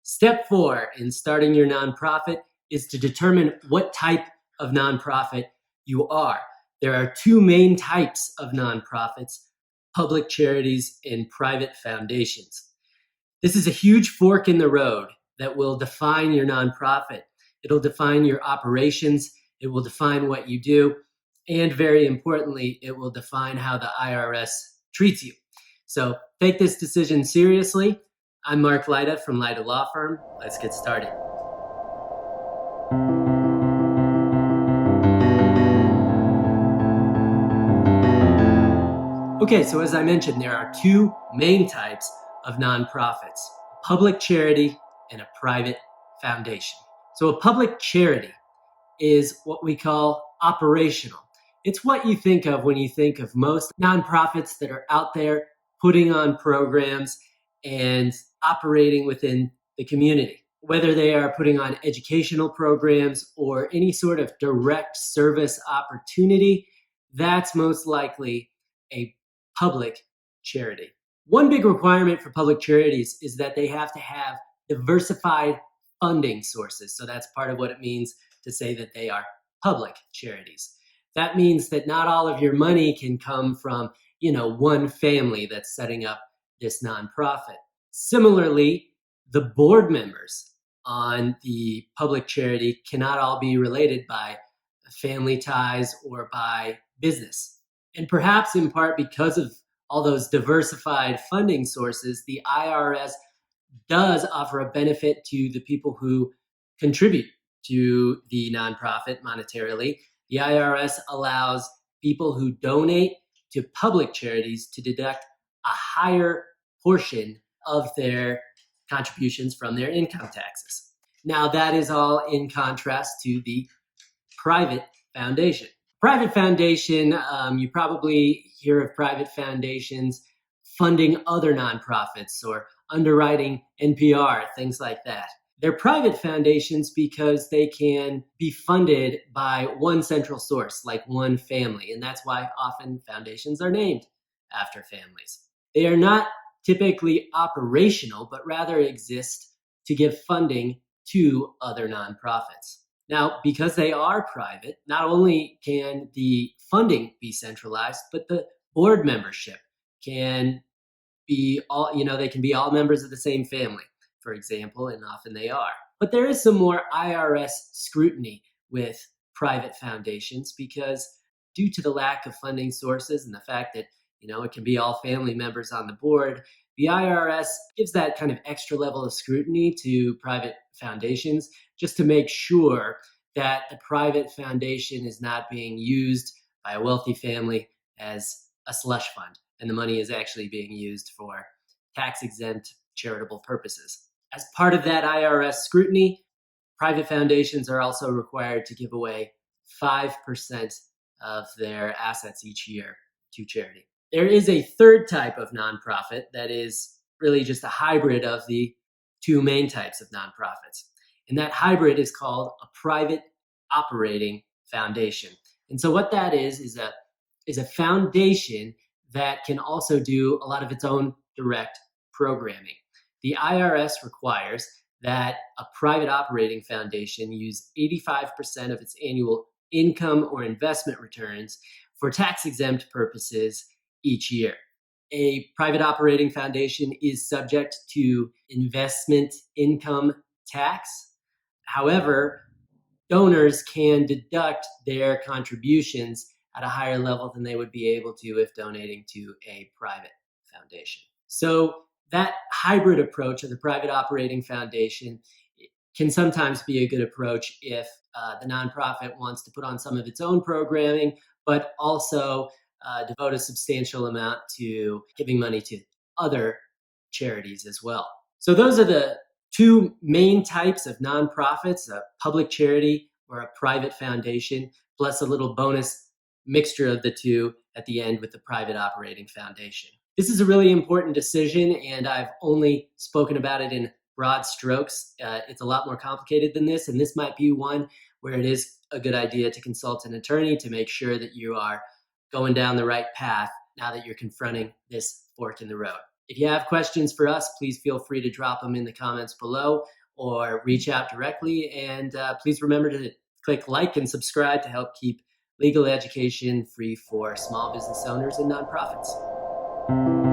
Step 4 in starting your nonprofit is to determine what type of nonprofit you are. There are two main types of nonprofits: public charities and private foundations. This is a huge fork in the road that will define your nonprofit. It'll define your operations, it will define what you do, and very importantly, it will define how the IRS treats you. So take this decision seriously. I'm Mark Lyda from Lyda Law Firm. Let's get started. Okay, so as I mentioned, there are two main types of nonprofits: public charity and a private foundation. So a public charity is what we call operational. It's what you think of when you think of most nonprofits that are out there putting on programs and operating within the community. Whether they are putting on educational programs or any sort of direct service opportunity, that's most likely a public charity. One big requirement for public charities is that they have to have diversified funding sources. So that's part of what it means to say that they are public charities. That means that not all of your money can come from, one family that's setting up this nonprofit. Similarly, the board members on the public charity cannot all be related by family ties or by business. And perhaps in part because of all those diversified funding sources, the IRS does offer a benefit to the people who contribute to the nonprofit monetarily. The IRS allows people who donate to public charities to deduct a higher portion of their contributions from their income taxes. Now, that is all in contrast to the private foundation. Private foundation, you probably hear of private foundations funding other nonprofits or underwriting NPR, things like that. They're private foundations because they can be funded by one central source, like one family, and that's why often foundations are named after families. They are not typically operational, but rather exist to give funding to other nonprofits. Now, because they are private, not only can the funding be centralized, but the board membership can be they can be all members of the same family, for example, and often they are. But there is some more IRS scrutiny with private foundations because due to the lack of funding sources and the fact that, it can be all family members on the board, the IRS gives that kind of extra level of scrutiny to private foundations just to make sure that the private foundation is not being used by a wealthy family as a slush fund, and the money is actually being used for tax-exempt charitable purposes. As part of that IRS scrutiny, private foundations are also required to give away 5% of their assets each year to charity. There is a third type of nonprofit that is really just a hybrid of the two main types of nonprofits. And that hybrid is called a private operating foundation. And so what that is a foundation that can also do a lot of its own direct programming. The IRS requires that a private operating foundation use 85% of its annual income or investment returns for tax-exempt purposes each year. A private operating foundation is subject to investment income tax. However, donors can deduct their contributions at a higher level than they would be able to if donating to a private foundation. So that hybrid approach of the private operating foundation can sometimes be a good approach if the nonprofit wants to put on some of its own programming, but also devote a substantial amount to giving money to other charities as well. So those are the two main types of nonprofits: a public charity or a private foundation, plus a little bonus mixture of the two at the end with the private operating foundation. This is a really important decision, and I've only spoken about it in broad strokes. It's a lot more complicated than this, and this might be one where it is a good idea to consult an attorney to make sure that you are going down the right path now that you're confronting this fork in the road. If you have questions for us, please feel free to drop them in the comments below or reach out directly. And please remember to click like and subscribe to help keep legal education free for small business owners and nonprofits.